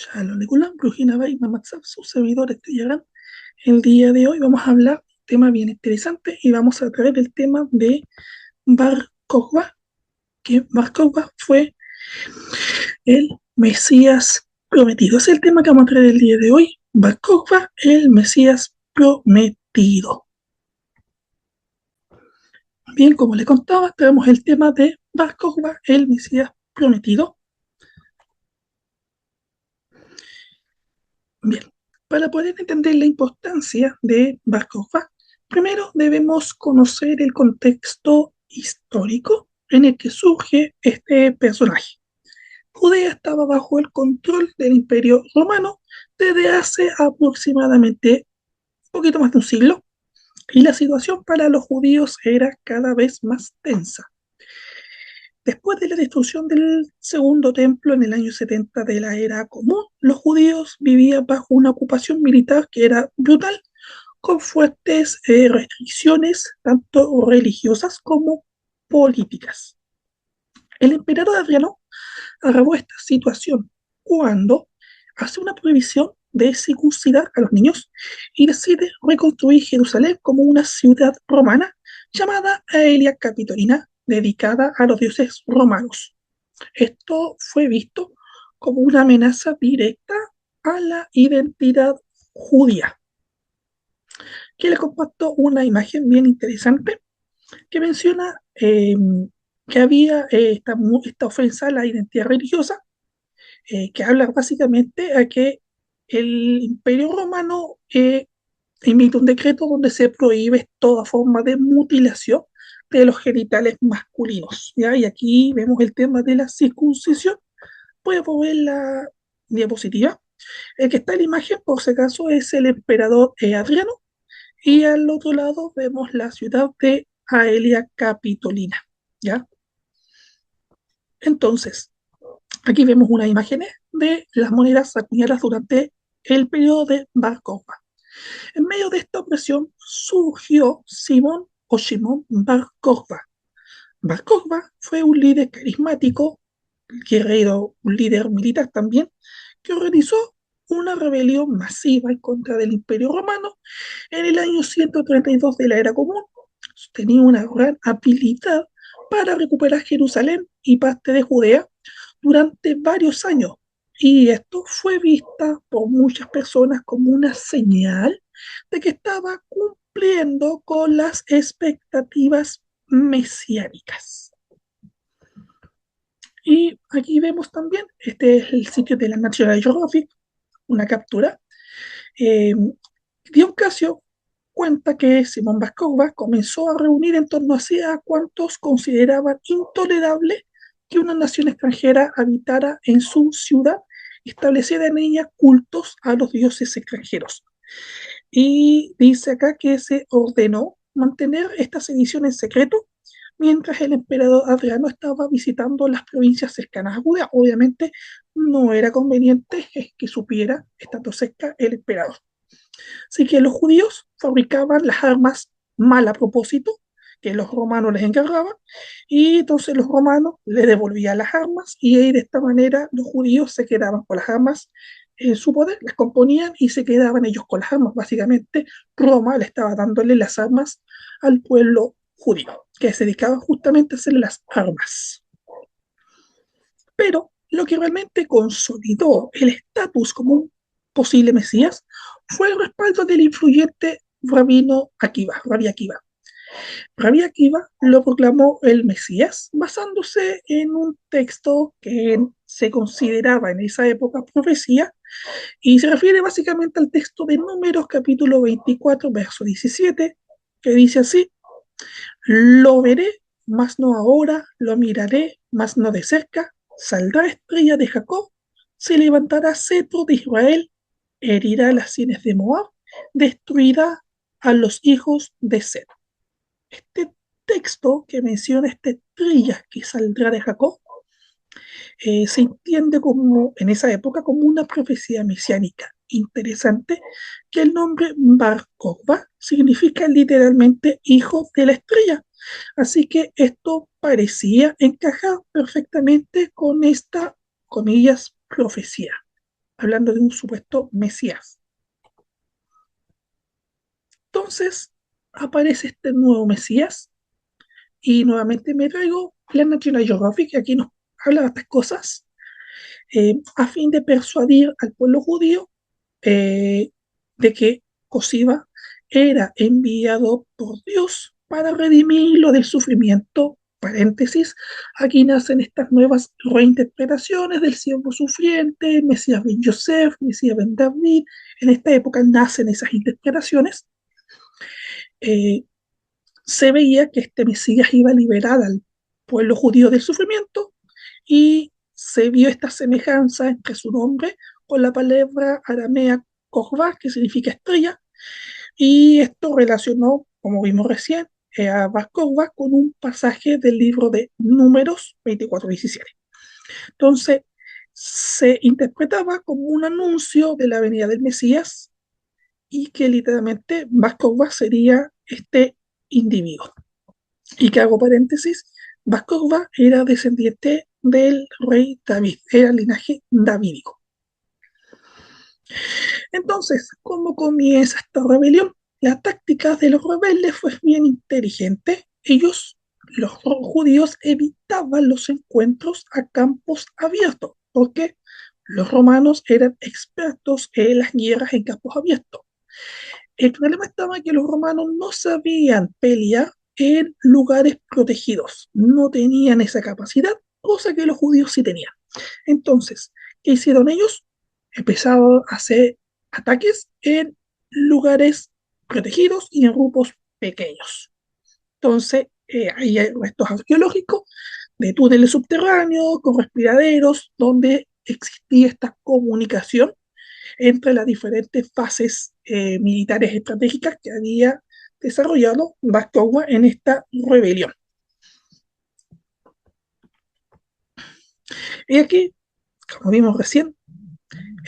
Shalom Legulam, Brujina Bay, Mamatzab, su servidor Estrella. El día de hoy vamos a hablar de un tema bien interesante y vamos a traer el tema de Bar Kokhba, que Bar Kokhba fue el Mesías prometido. Ese es el tema que vamos a traer el día de hoy. Bar Kokhba, el Mesías prometido. Bien, como le contaba, tenemos el tema de Bar Kokhba, el Mesías prometido. Bien, para poder entender la importancia de Bar Kokhba, primero debemos conocer el contexto histórico en el que surge este personaje. Judea estaba bajo el control del Imperio Romano desde hace aproximadamente un poquito más de un siglo, y la situación para los judíos era cada vez más tensa. Después de la destrucción del segundo templo en el año 70 de la era común, los judíos vivían bajo una ocupación militar que era brutal, con fuertes restricciones tanto religiosas como políticas. El emperador Adriano agravó esta situación cuando hace una prohibición de circuncidar a los niños y decide reconstruir Jerusalén como una ciudad romana llamada Aelia Capitolina, dedicada a los dioses romanos. Esto fue visto como una amenaza directa a la identidad judía. Que les comparto una imagen bien interesante que menciona que había esta ofensa a la identidad religiosa, que habla básicamente a que el Imperio Romano emite un decreto donde se prohíbe toda forma de mutilación de los genitales masculinos, ¿ya? Y aquí vemos el tema de la circuncisión. Puede ver la diapositiva. El que está en la imagen, por si acaso, es el emperador Adriano, y al otro lado vemos la ciudad de Aelia Capitolina, ¿ya? Entonces, aquí vemos unas imágenes de las monedas acuñadas durante el periodo de Bar Kokhba. En medio de esta opresión surgió Simón o Shimon Bar Kokhba. Bar Kokhba fue un líder carismático, guerrero, un líder militar también, que organizó una rebelión masiva en contra del Imperio Romano en el año 132 de la era común. Tenía una gran habilidad para recuperar Jerusalén y parte de Judea durante varios años. Y esto fue vista por muchas personas como una señal de que estaba cumpliendo con las expectativas mesiánicas. Y aquí vemos también, este es el sitio de la National Geographic, una captura. Eh, Dion Casio cuenta que Simón Bascova comenzó a reunir en torno a sí a cuantos consideraban intolerable que una nación extranjera habitara en su ciudad, estableciera en ella cultos a los dioses extranjeros. Y dice acá que se ordenó mantener esta sedición en secreto mientras el emperador Adriano estaba visitando las provincias cercanas a Judea. Obviamente no era conveniente que supiera, estando cerca, el emperador. Así que los judíos fabricaban las armas mal a propósito, que los romanos les encargaban, y entonces los romanos le devolvían las armas, y de esta manera los judíos se quedaban con las armas en su poder, las componían y se quedaban ellos con las armas. Básicamente, Roma le estaba dándole las armas al pueblo judío, que se dedicaba justamente a hacerle las armas. Pero lo que realmente consolidó el estatus como un posible Mesías fue el respaldo del influyente rabino Akiva, Rabbi Akiva. Rabbi Akiva lo proclamó el Mesías basándose en un texto que se consideraba en esa época profecía, y se refiere básicamente al texto de Números capítulo 24, verso 17, que dice así: lo veré, mas no ahora, lo miraré, mas no de cerca, saldrá estrella de Jacob, se levantará cetro de Israel, herirá las sienes de Moab, destruirá a los hijos de Sed. Este texto que menciona esta estrella que saldrá de Jacob se entiende como, en esa época, como una profecía mesiánica. Interesante que el nombre Bar Kokhba significa literalmente hijo de la estrella. Así que esto parecía encajar perfectamente con esta, comillas, profecía. hablando de un supuesto Mesías. Entonces aparece este nuevo Mesías y nuevamente me traigo la National Geographic, que aquí nos habla de estas cosas, a fin de persuadir al pueblo judío eh, de que Cosiba era enviado por Dios para redimirlo del sufrimiento. Paréntesis, aquí nacen estas nuevas reinterpretaciones del siervo sufriente, Mesías ben Yosef, Mesías ben David. En esta época nacen esas interpretaciones. Eh, Se veía que este Mesías iba a liberar al pueblo judío del sufrimiento y se vio esta semejanza entre su nombre con la palabra aramea Korvá, que significa estrella, y esto relacionó, como vimos recién, a Bar Kokhba con un pasaje del libro de Números 24:17. Entonces, se interpretaba como un anuncio de la venida del Mesías y que literalmente Bar Kokhba sería este individuo. Y que hago paréntesis, Bar Kokhba era descendiente del rey David, era linaje davídico. Entonces, ¿cómo comienza esta rebelión? La táctica de los rebeldes fue bien inteligente. Ellos, los judíos, evitaban los encuentros a campos abiertos, porque los romanos eran expertos en las guerras en campos abiertos. El problema estaba en que los romanos no sabían pelear en lugares protegidos, no tenían esa capacidad, cosa que los judíos sí tenían. Entonces, ¿qué hicieron ellos? Empezaron a hacer ataques en lugares protegidos y en grupos pequeños. Entonces, ahí hay restos arqueológicos de túneles subterráneos con respiraderos donde existía esta comunicación entre las diferentes fases militares estratégicas que había desarrollado Bar Kokhba en esta rebelión. Y aquí, como vimos recién,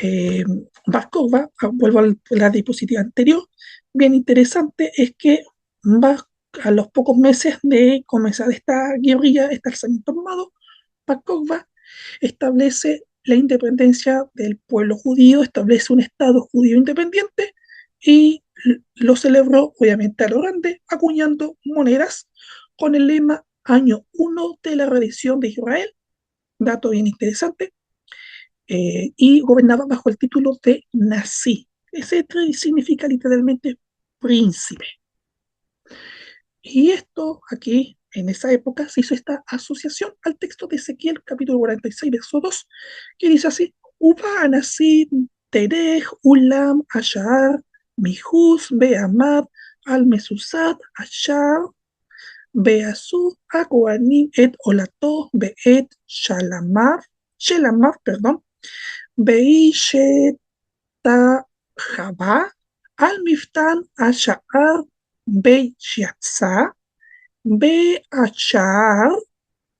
eh, Bar Kokhba, vuelvo a la diapositiva anterior, bien interesante es que a los pocos meses de comenzar esta guerrilla, este alzamiento armado, Bar Kokhba establece la independencia del pueblo judío, establece un Estado judío independiente y lo celebró, obviamente, a lo grande, acuñando monedas con el lema Año 1 de la rendición de Israel, dato bien interesante, y gobernaba bajo el título de Nasi. Ese significa literalmente príncipe. Y esto aquí, en esa época, se hizo esta asociación al texto de Ezequiel, capítulo 46, verso 2, que dice así: Uba anasid terej ulam ashar mihus be'amad al mesusat ashar be'asu akoanim et olato be'et shelamar, perdón, be'ishet jabá al miftan ashar be'yatza Be'achar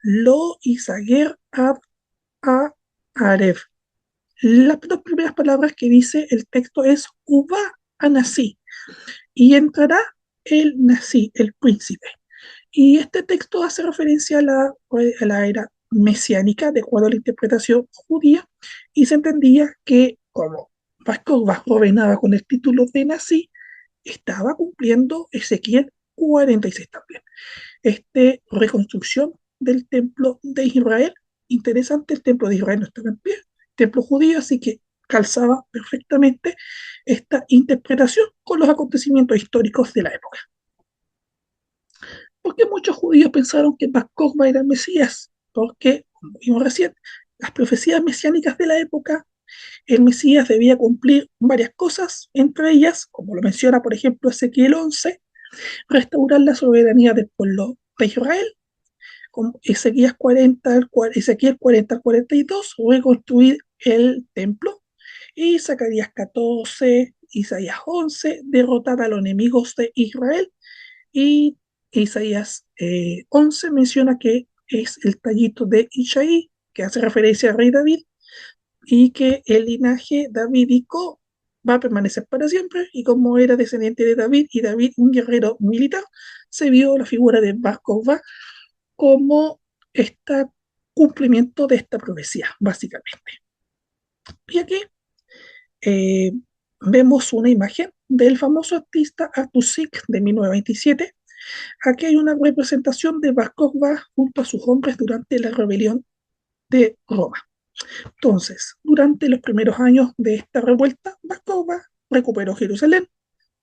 lo Isaguer ab a Aref. Las dos primeras palabras que dice el texto es Uba a Nasi y entrará el Nasi, el príncipe. Y este texto hace referencia a la era mesiánica, de acuerdo a la interpretación judía, y se entendía que como Vasco gobernaba con el título de Nasi, estaba cumpliendo Ezequiel 46 también. Reconstrucción del templo de Israel. Interesante, el templo de Israel no estaba en pie, templo judío, así que calzaba perfectamente esta interpretación con los acontecimientos históricos de la época. Porque muchos judíos pensaron que Bar Kokhba era el Mesías, porque, como vimos recién, las profecías mesiánicas de la época, el Mesías debía cumplir varias cosas, entre ellas, como lo menciona por ejemplo Ezequiel 11, restaurar la soberanía del pueblo de Israel, con Ezequiel 40, Ezequiel 40 al 42, reconstruir el templo, y Zacarías 14, Isaías 11, derrotar a los enemigos de Israel, y Isaías 11 menciona que es el tallito de Isaí, que hace referencia al rey David, y que el linaje davídico va a permanecer para siempre, y como era descendiente de David, y David un guerrero militar, se vio la figura de Bar Kokhba como este cumplimiento de esta profecía, básicamente. Y aquí Eh, Vemos una imagen del famoso artista Arthur Szyk de 1927. Aquí hay una representación de Bar Kokhba junto a sus hombres durante la rebelión de Roma. Entonces, durante los primeros años de esta revuelta, Bar Kokhba recuperó Jerusalén,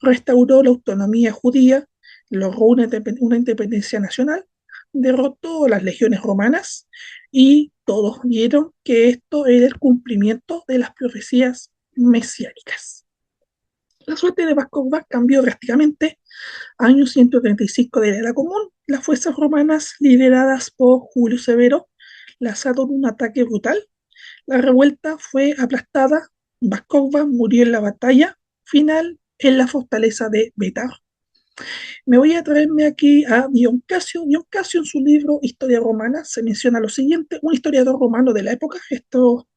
restauró la autonomía judía, logró una independencia nacional, derrotó a las legiones romanas y todos vieron que esto era el cumplimiento de las profecías mesiánicas. La suerte de Bar Kokhba cambió drásticamente. Año 135 de la era común, las fuerzas romanas lideradas por Julio Severo lanzaron un ataque brutal. La revuelta fue aplastada. Bar Kokhba murió en la batalla final en la fortaleza de Betar. Me voy a traerme aquí a Dion Casio. Dion Casio en su libro Historia Romana se menciona lo siguiente, un historiador romano de la época, esto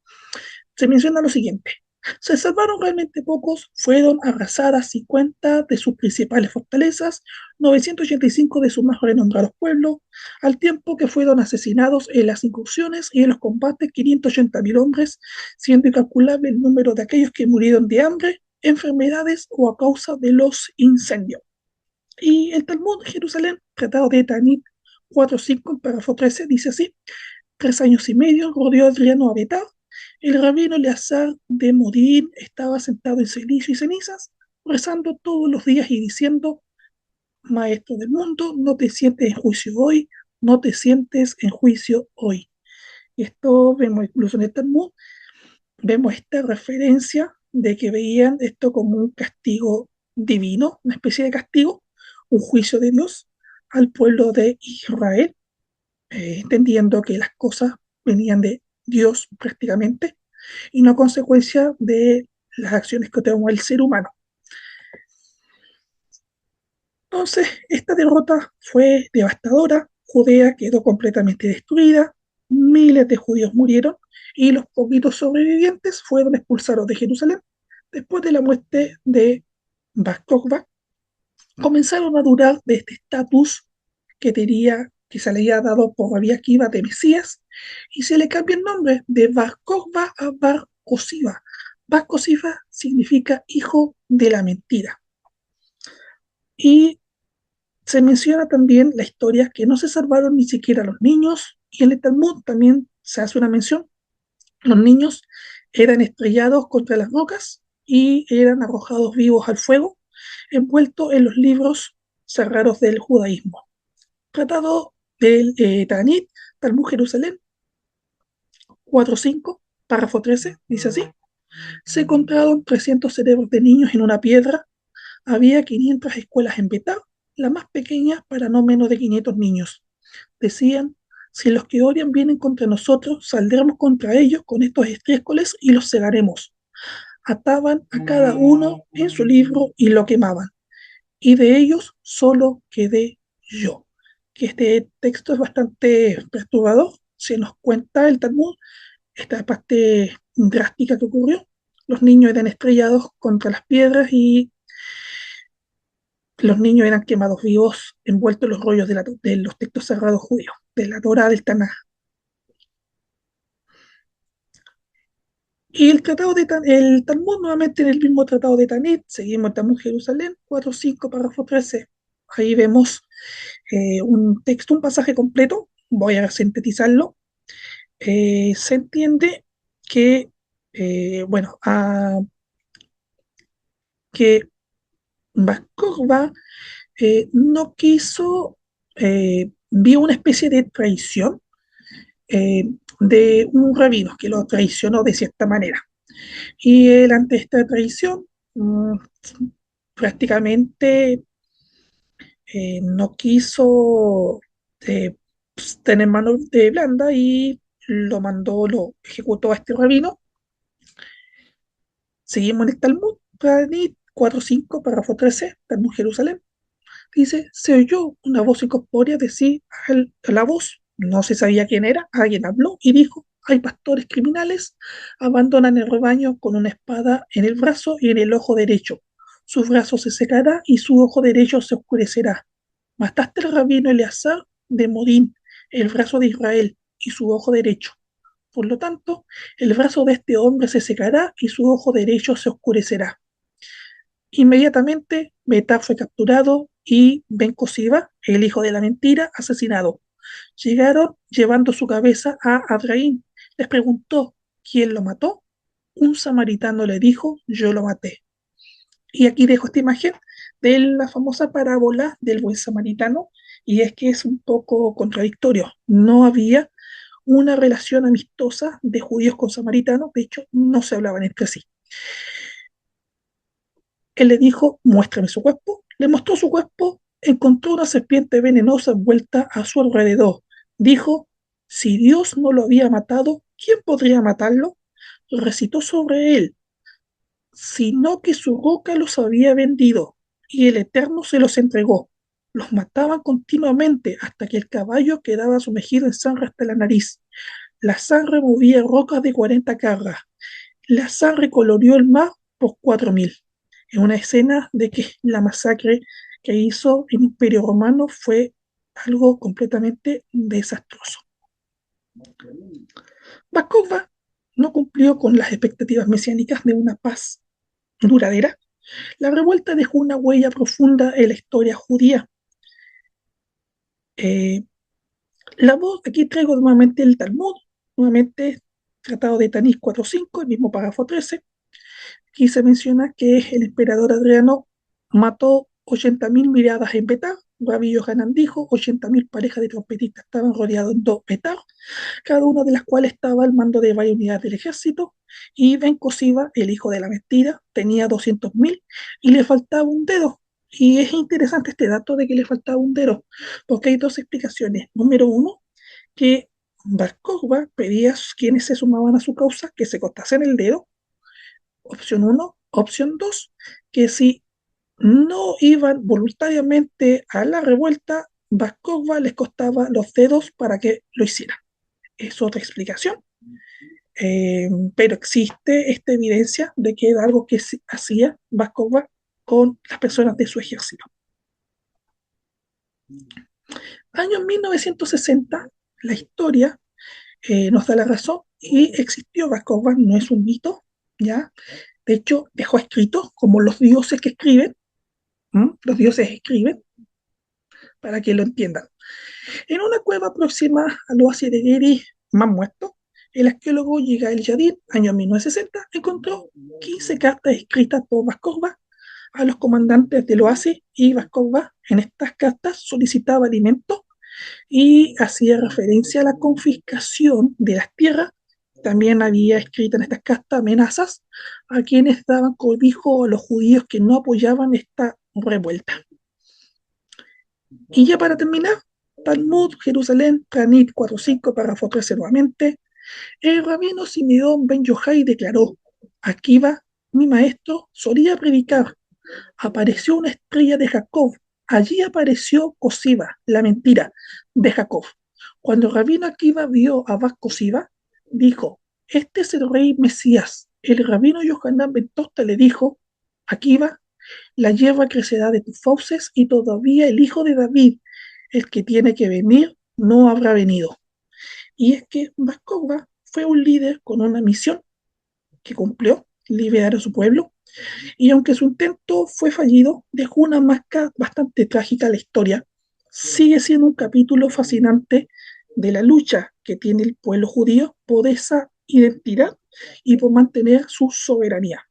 se menciona lo siguiente. Se salvaron realmente pocos, fueron arrasadas 50 de sus principales fortalezas, 985 de sus más renombrados pueblos, al tiempo que fueron asesinados en las incursiones y en los combates 580.000 hombres, siendo incalculable el número de aquellos que murieron de hambre, enfermedades o a causa de los incendios. Y el Talmud de Jerusalén, tratado de Tanit 4.5, párrafo 13, dice así: 3 años y medio rodeó Adriano a Betá. El rabino Eleazar de Modín estaba sentado en cilicio y cenizas, rezando todos los días y diciendo: Maestro del mundo, no te sientes en juicio hoy, no te sientes en juicio hoy. Y esto vemos incluso en el Talmud, vemos esta referencia de que veían esto como un castigo divino, una especie de castigo, un juicio de Dios al pueblo de Israel, entendiendo que las cosas venían de Dios prácticamente y no consecuencia de las acciones que toma el ser humano. Entonces, esta derrota fue devastadora, Judea quedó completamente destruida, miles de judíos murieron y los poquitos sobrevivientes fueron expulsados de Jerusalén. Después de la muerte de Bar Kokhba, comenzaron a durar de este estatus que se le había dado por Rabbi Akiva de Mesías y se le cambia el nombre de Bar Kokhba a Bar Kosiva. Bar Kosiva significa hijo de la mentira. Y se menciona también la historia que no se salvaron ni siquiera los niños, y en el Talmud también se hace una mención. Los niños eran estrellados contra las rocas y eran arrojados vivos al fuego, envueltos en los libros sagrados del judaísmo. Tratado del Tanit, Talmud Jerusalén 4.5, párrafo 13, dice así: se encontraron 300 cerebros de niños en una piedra, había 500 escuelas en Betá, la más pequeña para no menos de 500 niños. Decían: si los que odian vienen contra nosotros, saldremos contra ellos con estos estiércoles y los cegaremos. Ataban a cada uno en su libro y lo quemaban. Y de ellos solo quedé yo. Que este texto es bastante perturbador. Se nos cuenta el Talmud esta parte drástica que ocurrió. Los niños eran estrellados contra las piedras y los niños eran quemados vivos, envueltos en los rollos de los textos sagrados judíos, de la Torah del Tanaj. Y el Talmud, nuevamente en el mismo tratado de Tanit, seguimos el Talmud Jerusalén 4.5, párrafo 13. Ahí vemos un texto, un pasaje completo, voy a sintetizarlo. Se entiende que, bueno, que Bar Kokhba no quiso, vio una especie de traición de un rabino que lo traicionó de cierta manera. Y él, ante esta traición, prácticamente no quiso tener mano de blanda y lo ejecutó a este rabino. Seguimos en el Talmud, Tanit 4.5, párrafo 13, Talmud Jerusalén. Dice: se oyó una voz incorpórea decir a la voz, no se sabía quién era, alguien habló y dijo: hay pastores criminales, abandonan el rebaño con una espada en el brazo y en el ojo derecho. Su brazo se secará y su ojo derecho se oscurecerá. Mataste al rabino Eleazar de Modín, el brazo de Israel y su ojo derecho. Por lo tanto, el brazo de este hombre se secará y su ojo derecho se oscurecerá. Inmediatamente, Betar fue capturado y Ben Cosiba, el hijo de la mentira, asesinado. Llegaron llevando su cabeza a Adraín. Les preguntó quién lo mató. Un samaritano le dijo, yo lo maté. Y aquí dejo esta imagen de la famosa parábola del buen samaritano, y es que es un poco contradictorio. No había una relación amistosa de judíos con samaritanos, de hecho no se hablaban entre sí. Él le dijo, muéstrame su cuerpo, le mostró su cuerpo, encontró una serpiente venenosa envuelta a su alrededor. Dijo, si Dios no lo había matado, ¿quién podría matarlo? Recitó sobre él, sino que su boca los había vendido, y el Eterno se los entregó. Los mataban continuamente hasta que el caballo quedaba sumergido en sangre hasta la nariz. La sangre movía rocas de 40 cargas. La sangre coloreó el mar por 4000. En una escena de que la masacre que hizo el Imperio Romano fue algo completamente desastroso. Bar Kokhba no cumplió con las expectativas mesiánicas de una paz duradera. La revuelta dejó una huella profunda en la historia judía. Eh, aquí traigo nuevamente el Talmud, nuevamente Tratado de Tanís 4.5, el mismo párrafo 13. Aquí se menciona que el emperador Adriano mató 80.000 miradas en Betar. Rabbi Yohanan dijo 80.000 parejas de trompetistas estaban rodeados en dos Betar, cada una de las cuales estaba al mando de varias unidades del ejército. Y Ben Cosiba, el hijo de la mentira, tenía 200.000 y le faltaba un dedo. Y es interesante este dato de que le faltaba un dedo, porque hay dos explicaciones. Número uno, que Bar Kokhba pedía a quienes se sumaban a su causa que se cortasen el dedo. Opción uno. Opción dos, que si no iban voluntariamente a la revuelta, Bar Kokhba les costaba los dedos para que lo hicieran. Es otra explicación. Pero existe esta evidencia de que era algo que hacía Bar Kokhba con las personas de su ejército. Año 1960, la historia nos da la razón y existió Bar Kokhba, no es un mito, ¿ya? De hecho, dejó escrito como los dioses que escriben, ¿m? Los dioses escriben, para que lo entiendan. En una cueva próxima al oasis de Geri, más muerto, el arqueólogo Yigael Yadid, año 1960, encontró 15 cartas escritas por Bar Kokhba a los comandantes del oasis, y Bar Kokhba en estas cartas solicitaba alimentos y hacía referencia a la confiscación de las tierras. También había escrito en estas cartas amenazas a quienes daban cobijo a los judíos que no apoyaban esta revuelta. Y ya para terminar, Talmud, Jerusalén, Tanit 4.5, párrafo 13 nuevamente, el rabino Simeón Ben Yochai declaró, aquí va, mi maestro solía predicar, apareció una estrella de Jacob, allí apareció Cosiba, la mentira de Jacob. Cuando el rabino Akiva vio a Bas Cosiba, dijo, este es el rey Mesías. El rabino Yohanan Ben Tosta le dijo, Akiva, la hierba crecerá de tus fauces y todavía el hijo de David, el que tiene que venir, no habrá venido. Y es que Bas Kokhba fue un líder con una misión que cumplió, liberar a su pueblo, y aunque su intento fue fallido, dejó una marca bastante trágica a la historia. Sigue siendo un capítulo fascinante de la lucha que tiene el pueblo judío por esa identidad y por mantener su soberanía.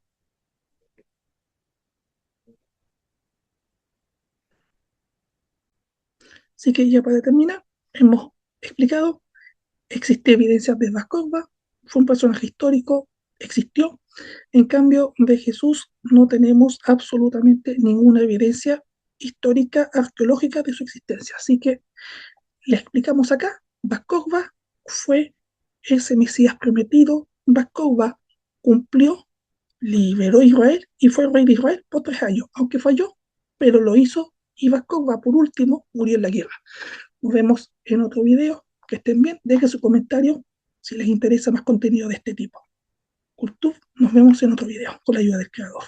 Así que ya para terminar, hemos explicado, existe evidencia de Bar Kokhba, fue un personaje histórico, existió. En cambio, de Jesús no tenemos absolutamente ninguna evidencia histórica, arqueológica de su existencia. Así que le explicamos acá, Bar Kokhba fue ese Mesías prometido, Bar Kokhba cumplió, liberó a Israel y fue rey de Israel por 3 años, aunque falló, pero lo hizo, y Bar Kokhba por último murió en la guerra. Nos vemos en otro video, que estén bien, dejen su comentario si les interesa más contenido de este tipo. Kultuf, nos vemos en otro video con la ayuda del creador.